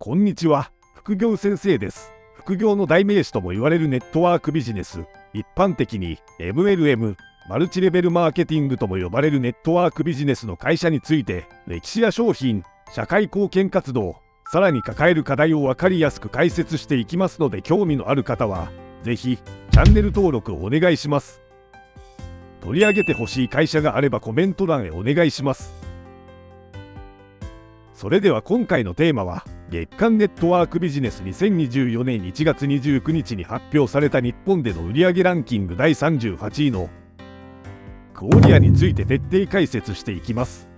こんにちは、副業先生です。副業の代名詞とも言われるネットワークビジネス、一般的に MLM、マルチレベルマーケティングとも呼ばれるネットワークビジネスの会社について、歴史や商品、社会貢献活動、さらに抱える課題を分かりやすく解説していきますので、興味のある方は、ぜひチャンネル登録をお願いします。取り上げてほしい会社があればコメント欄へお願いします。それでは今回のテーマは、月間ネットワークビジネス2024年1月29日に発表された日本での売上ランキング第38位のクオリアについて徹底解説していきます。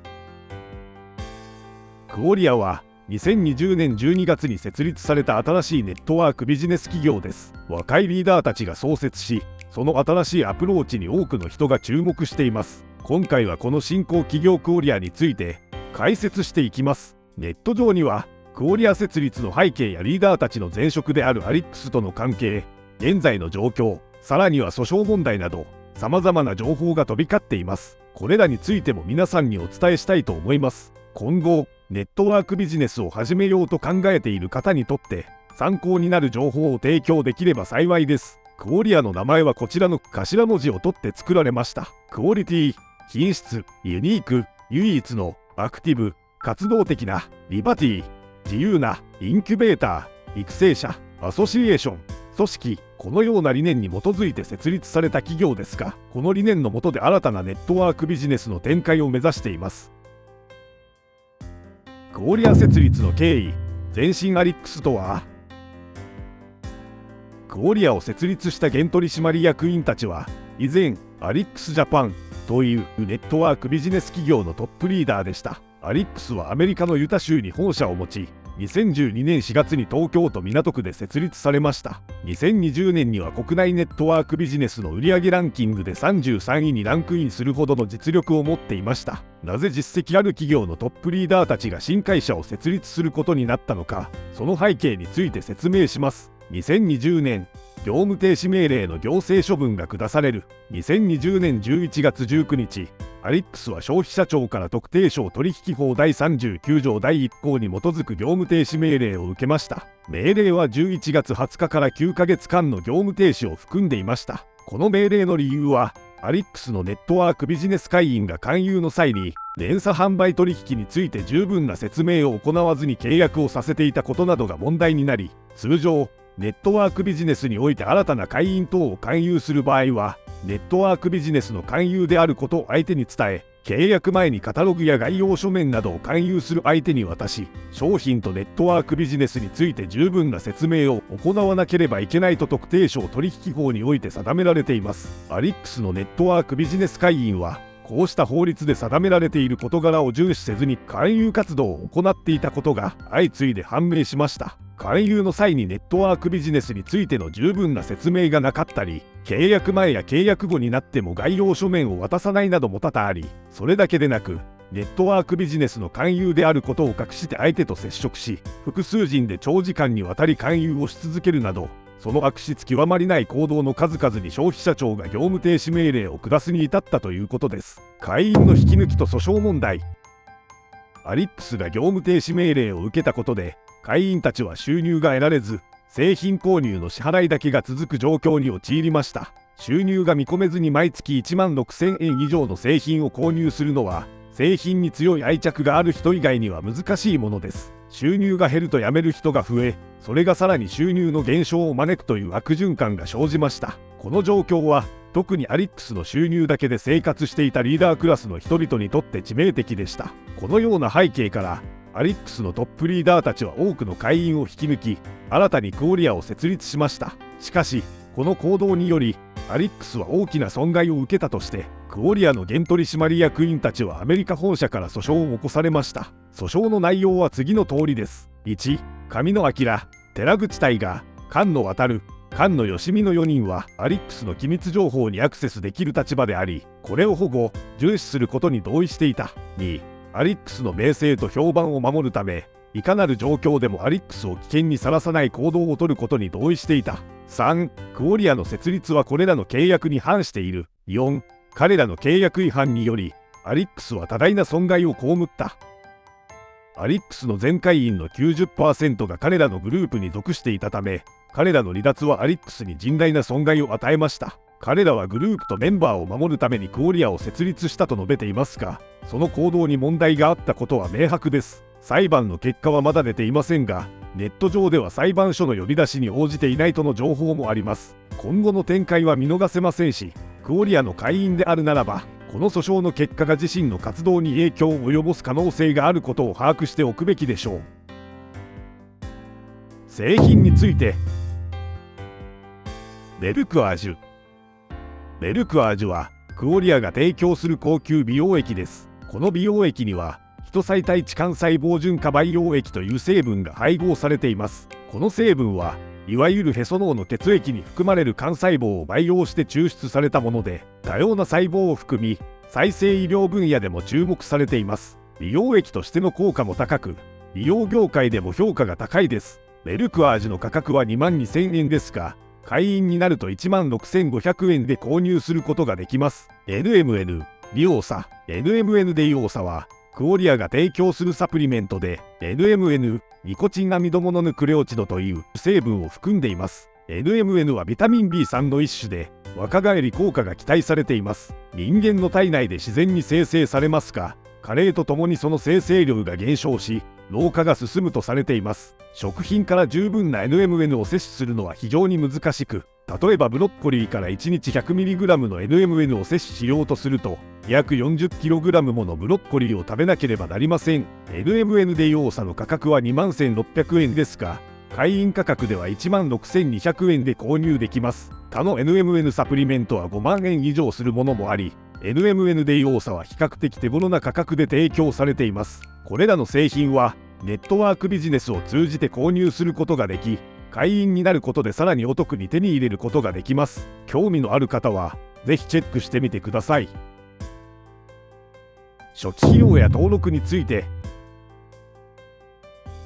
クオリアは2020年12月に設立された新しいネットワークビジネス企業です。若いリーダーたちが創設し、その新しいアプローチに多くの人が注目しています。今回はこの新興企業クオリアについて解説していきます。ネット上にはクオリア設立の背景やリーダーたちの前職であるアリックスとの関係、現在の状況、さらには訴訟問題など様々な情報が飛び交っています。これらについても皆さんにお伝えしたいと思います。今後ネットワークビジネスを始めようと考えている方にとって参考になる情報を提供できれば幸いです。クオリアの名前はこちらの頭文字を取って作られました。クオリティ、品質、ユニーク、唯一の、アクティブ、活動的な、リバティ、自由な、インキュベーター、育成者、アソシエーション、組織、このような理念に基づいて設立された企業ですが、この理念の下で新たなネットワークビジネスの展開を目指しています。クオリア設立の経緯、前身アリックスとは、クオリアを設立した現取締役員たちは、以前、アリックスジャパンというネットワークビジネス企業のトップリーダーでした。アリックスはアメリカのユタ州に本社を持ち、2012年4月に東京都港区で設立されました。2020年には国内ネットワークビジネスの売上ランキングで33位にランクインするほどの実力を持っていました。なぜ実績ある企業のトップリーダーたちが新会社を設立することになったのか、その背景について説明します。2020年、業務停止命令の行政処分が下される。2020年11月19日、アリックスは消費者庁から特定商取引法第39条第1項に基づく業務停止命令を受けました。命令は11月20日から9ヶ月間の業務停止を含んでいました。この命令の理由は、アリックスのネットワークビジネス会員が勧誘の際に、連鎖販売取引について十分な説明を行わずに契約をさせていたことなどが問題になり、通常、ネットワークビジネスにおいて新たな会員等を勧誘する場合は、ネットワークビジネスの勧誘であることを相手に伝え、契約前にカタログや概要書面などを勧誘する相手に渡し、商品とネットワークビジネスについて十分な説明を行わなければいけないと特定商取引法において定められています。アリックスのネットワークビジネス会員は、こうした法律で定められている事柄を重視せずに勧誘活動を行っていたことが相次いで判明しました。勧誘の際にネットワークビジネスについての十分な説明がなかったり、契約前や契約後になっても概要書面を渡さないなども多々あり、それだけでなく、ネットワークビジネスの勧誘であることを隠して相手と接触し、複数人で長時間にわたり勧誘をし続けるなど、その悪質極まりない行動の数々に消費者庁が業務停止命令を下すに至ったということです。会員の引き抜きと訴訟問題。アリックスが業務停止命令を受けたことで、会員たちは収入が得られず、製品購入の支払いだけが続く状況に陥りました。収入が見込めずに毎月1万6000円以上の製品を購入するのは、製品に強い愛着がある人以外には難しいものです。収入が減ると辞める人が増え、それがさらに収入の減少を招くという悪循環が生じました。この状況は、特にアリックスの収入だけで生活していたリーダークラスの人々にとって致命的でした。このような背景から、アリックスのトップリーダーたちは多くの会員を引き抜き、新たにクオリアを設立しました。しかし、この行動により、アリックスは大きな損害を受けたとして、クオリアの現取締役員たちはアメリカ本社から訴訟を起こされました。訴訟の内容は次の通りです。1、上野明、寺口大河、菅野渉、菅野義美の4人はアリックスの機密情報にアクセスできる立場であり、これを保護・重視することに同意していた。2、アリックスの名声と評判を守るため、いかなる状況でもアリックスを危険にさらさない行動をとることに同意していた。3、クオリアの設立はこれらの契約に反している。4、彼らの契約違反により、アリックスは多大な損害を被った。アリックスの全会員の 90% が彼らのグループに属していたため、彼らの離脱はアリックスに甚大な損害を与えました。彼らはグループとメンバーを守るためにクオリアを設立したと述べていますが、その行動に問題があったことは明白です。裁判の結果はまだ出ていませんが、ネット上では裁判所の呼び出しに応じていないとの情報もあります。今後の展開は見逃せませんし、クオリアの会員であるならば、この訴訟の結果が自身の活動に影響を及ぼす可能性があることを把握しておくべきでしょう。製品について、ベルクアージュ。ベルクアージュはクオリアが提供する高級美容液です。この美容液にはヒトサイタイチ幹細胞純化培養液という成分が配合されています。この成分はいわゆるヘソノウの血液に含まれる幹細胞を培養して抽出されたもので、多様な細胞を含み再生医療分野でも注目されています。美容液としての効果も高く、美容業界でも評価が高いです。ベルクアージュの価格は22,000円ですが、会員になると16,500円で購入することができます。NMN リオーサ NMN デイオーサはクオリアが提供するサプリメントで NMN ニコチンアミドモノヌクレオチドという成分を含んでいます。 NMN はビタミン B3 の一種で若返り効果が期待されています。人間の体内で自然に生成されますが、加齢とともにその生成量が減少し老化が進むとされています。食品から十分な NMN を摂取するのは非常に難しく、例えばブロッコリーから1日 100mg の NMN を摂取しようとすると約 40kg ものブロッコリーを食べなければなりません。 NMN デイオーサの価格は21,600円ですが、会員価格では16,200円で購入できます。他の NMN サプリメントは5万円以上するものもあり、NMN デイオーサは比較的手頃な価格で提供されています。これらの製品はネットワークビジネスを通じて購入することができ、会員になることでさらにお得に手に入れることができます。興味のある方はぜひチェックしてみてください。初期費用や登録について、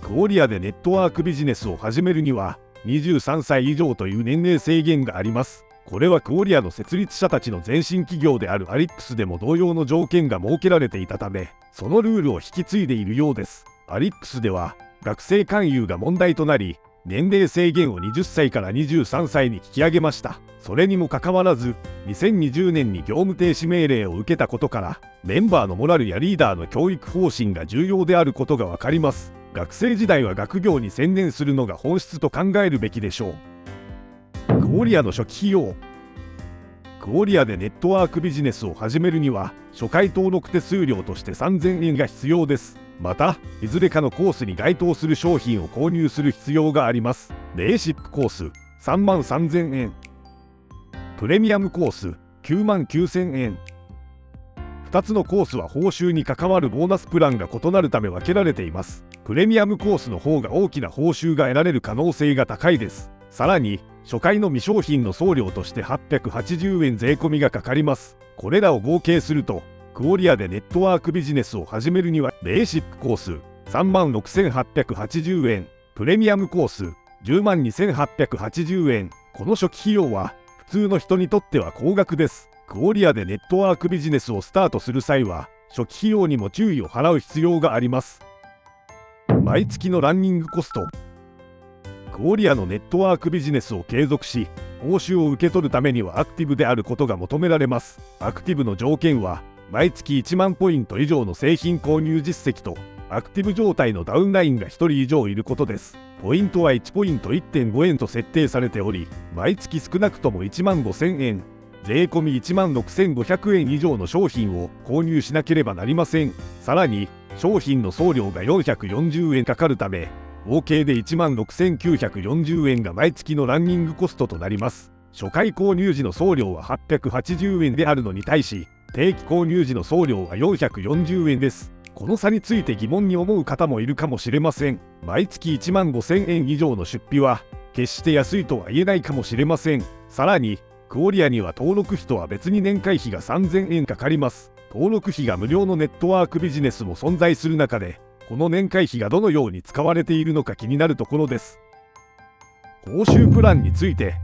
クオリアでネットワークビジネスを始めるには23歳以上という年齢制限があります。これはクオリアの設立者たちの前身企業であるアリックスでも同様の条件が設けられていたため、そのルールを引き継いでいるようです。アリックスでは学生勧誘が問題となり、年齢制限を20歳から23歳に引き上げました。それにもかかわらず、2020年に業務停止命令を受けたことから、メンバーのモラルやリーダーの教育方針が重要であることがわかります。学生時代は学業に専念するのが本質と考えるべきでしょう。クオリアの初期費用。クオリアでネットワークビジネスを始めるには、初回登録手数料として3,000円が必要です。また、いずれかのコースに該当する商品を購入する必要があります。ベーシックコース33,000円。プレミアムコース99,000円。2つのコースは報酬に関わるボーナスプランが異なるため分けられています。プレミアムコースの方が大きな報酬が得られる可能性が高いです。さらに、初回の未商品の送料として880円税込みがかかります。これらを合計すると、クオリアでネットワークビジネスを始めるには、ベーシックコース36,880円、プレミアムコース102,880円。この初期費用は、普通の人にとっては高額です。クオリアでネットワークビジネスをスタートする際は、初期費用にも注意を払う必要があります。毎月のランニングコスト。クオリアのネットワークビジネスを継続し、報酬を受け取るためにはアクティブであることが求められます。アクティブの条件は、毎月1万ポイント以上の製品購入実績と、アクティブ状態のダウンラインが1人以上いることです。ポイントは1ポイント 1.5 円と設定されており、毎月少なくとも15,000円、税込み16,500円以上の商品を購入しなければなりません。さらに、商品の送料が440円かかるため、合計で16,940円が毎月のランニングコストとなります。初回購入時の送料は880円であるのに対し、定期購入時の送料は440円です。この差について疑問に思う方もいるかもしれません。毎月15,000円以上の出費は、決して安いとは言えないかもしれません。さらに、クオリアには登録費とは別に年会費が3,000円かかります。登録費が無料のネットワークビジネスも存在する中で、この年会費がどのように使われているのか気になるところです。報酬プランについて、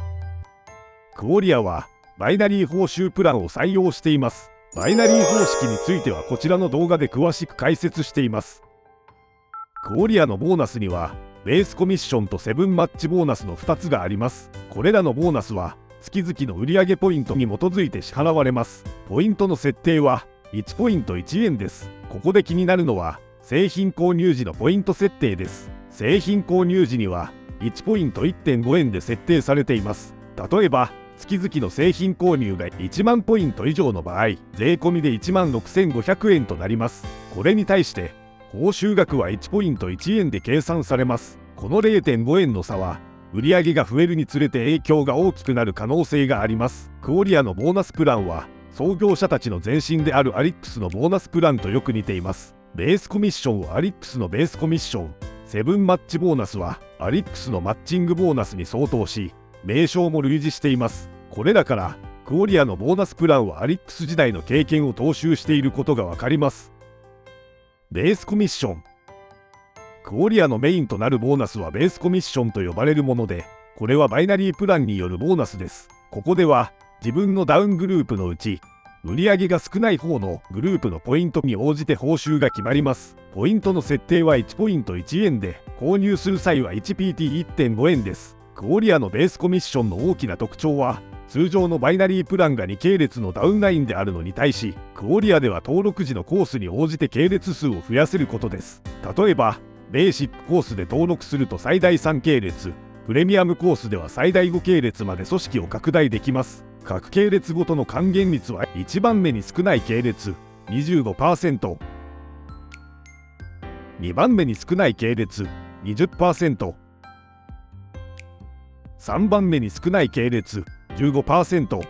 クオリアはバイナリー報酬プランを採用しています。バイナリー方式についてはこちらの動画で詳しく解説しています。クオリアのボーナスにはベースコミッションとセブンマッチボーナスの2つがあります。これらのボーナスは月々の売上ポイントに基づいて支払われます。ポイントの設定は1ポイント1円です。ここで気になるのは製品購入時のポイント設定です。製品購入時には1ポイント 1.5 円で設定されています。例えば月々の製品購入が1万ポイント以上の場合、税込みで1万6500円となります。これに対して報酬額は1ポイント1円で計算されます。この 0.5 円の差は売上が増えるにつれて影響が大きくなる可能性があります。クオリアのボーナスプランは創業者たちの前身であるアリックスのボーナスプランとよく似ています。ベースコミッションはアリックスのベースコミッション、セブンマッチボーナスはアリックスのマッチングボーナスに相当し、名称も類似しています。これらからクオリアのボーナスプランはアリックス時代の経験を踏襲していることがわかります。ベースコミッション。クオリアのメインとなるボーナスはベースコミッションと呼ばれるもので、これはバイナリープランによるボーナスです。ここでは自分のダウングループのうち売上が少ない方のグループのポイントに応じて報酬が決まります。ポイントの設定は1ポイント1円で、購入する際は 1PT1.5 円です。クオリアのベースコミッションの大きな特徴は、通常のバイナリープランが2系列のダウンラインであるのに対し、クオリアでは登録時のコースに応じて系列数を増やせることです。例えば、ベーシックコースで登録すると最大3系列、プレミアムコースでは最大5系列まで組織を拡大できます。各系列ごとの還元率は1番目に少ない系列 25%、2番目に少ない系列 20%、3番目に少ない系列 15%。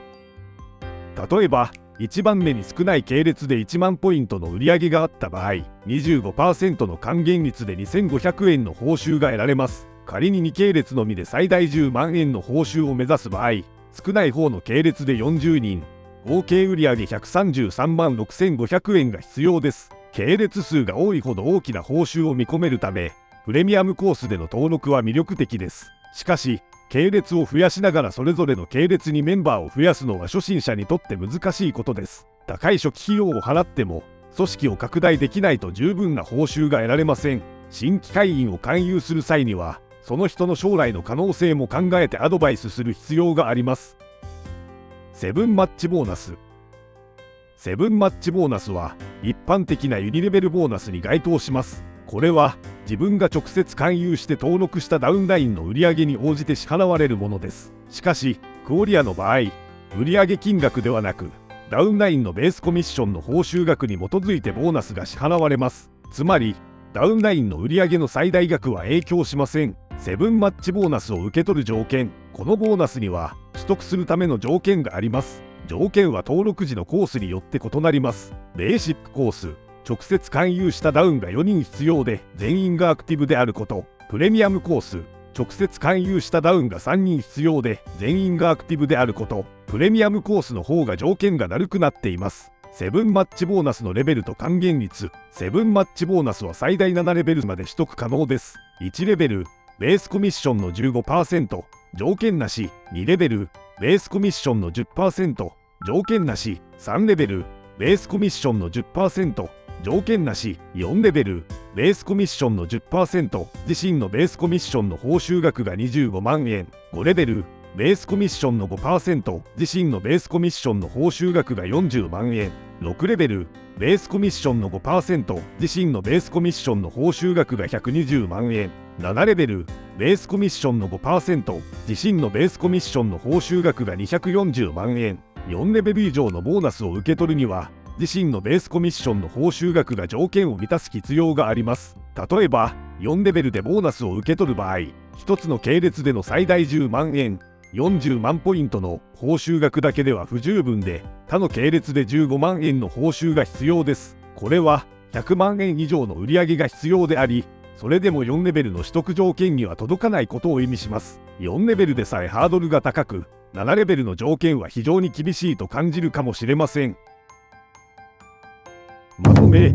例えば1番目に少ない系列で1万ポイントの売上があった場合、 25% の還元率で2500円の報酬が得られます。仮に2系列のみで最大10万円の報酬を目指す場合、少ない方の系列で40人、合計売上133万6500円が必要です。系列数が多いほど大きな報酬を見込めるため、プレミアムコースでの登録は魅力的です。しかし、系列を増やしながらそれぞれの系列にメンバーを増やすのは初心者にとって難しいことです。高い初期費用を払っても、組織を拡大できないと十分な報酬が得られません。新規会員を勧誘する際には、その人の将来の可能性も考えてアドバイスする必要があります。セブンマッチボーナス。セブンマッチボーナスは一般的なユニレベルボーナスに該当します。これは自分が直接勧誘して登録したダウンラインの売上に応じて支払われるものです。しかし、クオリアの場合、売上金額ではなく、ダウンラインのベースコミッションの報酬額に基づいてボーナスが支払われます。つまり、ダウンラインの売上の最大額は影響しません。セブンマッチボーナスを受け取る条件。このボーナスには取得するための条件があります。条件は登録時のコースによって異なります。ベーシックコース、直接勧誘したダウンが4人必要で全員がアクティブであること。プレミアムコース、直接勧誘したダウンが3人必要で全員がアクティブであること。プレミアムコースの方が条件が軽くなっています。セブンマッチボーナスのレベルと還元率。セブンマッチボーナスは最大7レベルまで取得可能です。1レベル、ベースコミッションの 15%、条件なし。2レベル、ベースコミッションの 10%、条件なし。3レベル、ベースコミッションの 10%、条件なし。4レベル、ベースコミッションの 10%、自身のベースコミッションの報酬額が25万円。5レベル、ベースコミッションの 5%、自身のベースコミッションの報酬額が40万円。6レベル、ベースコミッションの 5%、自身のベースコミッションの報酬額が120万円。7レベル、ベースコミッションの 5%、自身のベースコミッションの報酬額が240万円。4レベル以上のボーナスを受け取るには、自身のベースコミッションの報酬額が条件を満たす必要があります。例えば、4レベルでボーナスを受け取る場合、1つの系列での最大10万円、40万ポイントの報酬額だけでは不十分で、他の系列で15万円の報酬が必要です。これは100万円以上の売上が必要であり、それでも4レベルの取得条件には届かないことを意味します。4レベルでさえハードルが高く、7レベルの条件は非常に厳しいと感じるかもしれません。まとめ。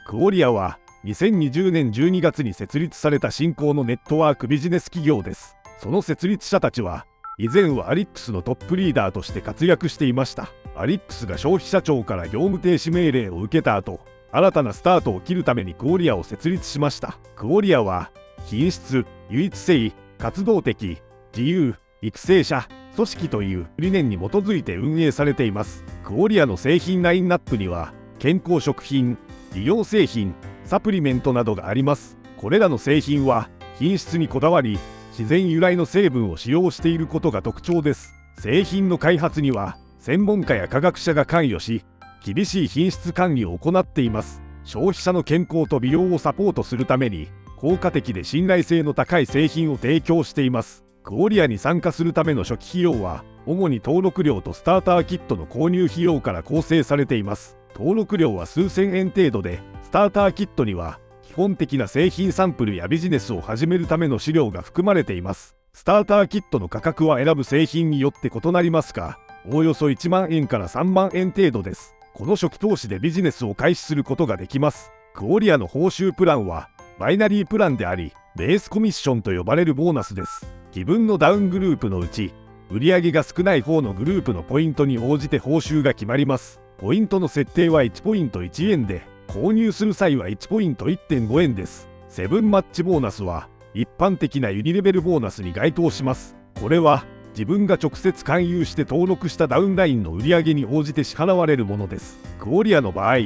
クオリアは2020年12月に設立された新興のネットワークビジネス企業です。その設立者たちは、以前はアリックスのトップリーダーとして活躍していました。アリックスが消費者庁から業務停止命令を受けた後、新たなスタートを切るためにクオリアを設立しました。クオリアは品質、唯一性、活動的、自由、育成者、組織という理念に基づいて運営されています。クオリアの製品ラインナップには健康食品、医療製品、サプリメントなどがあります。これらの製品は品質にこだわり、自然由来の成分を使用していることが特徴です。製品の開発には専門家や科学者が関与し、厳しい品質管理を行っています。消費者の健康と美容をサポートするために効果的で信頼性の高い製品を提供しています。クオリアに参加するための初期費用は主に登録料とスターターキットの購入費用から構成されています。登録料は数千円程度で、スターターキットには基本的な製品サンプルやビジネスを始めるための資料が含まれています。スターターキットの価格は選ぶ製品によって異なりますが、おおよそ1万円から3万円程度です。この初期投資でビジネスを開始することができます。クオリアの報酬プランはバイナリープランであり、ベースコミッションと呼ばれるボーナスです。自分のダウングループのうち、売上が少ない方のグループのポイントに応じて報酬が決まります。ポイントの設定は1ポイント1円で、購入する際は1ポイント 1.5 円です。セブンマッチボーナスは一般的なユニレベルボーナスに該当します。これは自分が直接勧誘して登録したダウンラインの売上に応じて支払われるものです。クオリアの場合、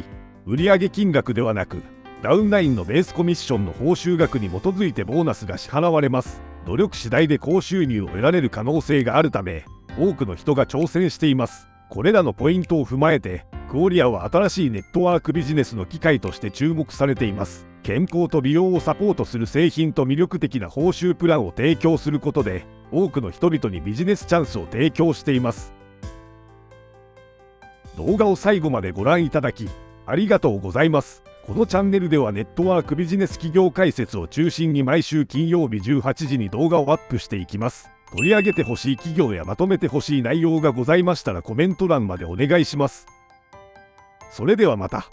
売上金額ではなく、ダウンラインのベースコミッションの報酬額に基づいてボーナスが支払われます。努力次第で高収入を得られる可能性があるため、多くの人が挑戦しています。これらのポイントを踏まえて、クオリアは新しいネットワークビジネスの機会として注目されています。健康と美容をサポートする製品と魅力的な報酬プランを提供することで、多くの人々にビジネスチャンスを提供しています。動画を最後までご覧いただき、ありがとうございます。このチャンネルではネットワークビジネス企業解説を中心に毎週金曜日18時に動画をアップしていきます。取り上げてほしい企業やまとめてほしい内容がございましたらコメント欄までお願いします。それではまた。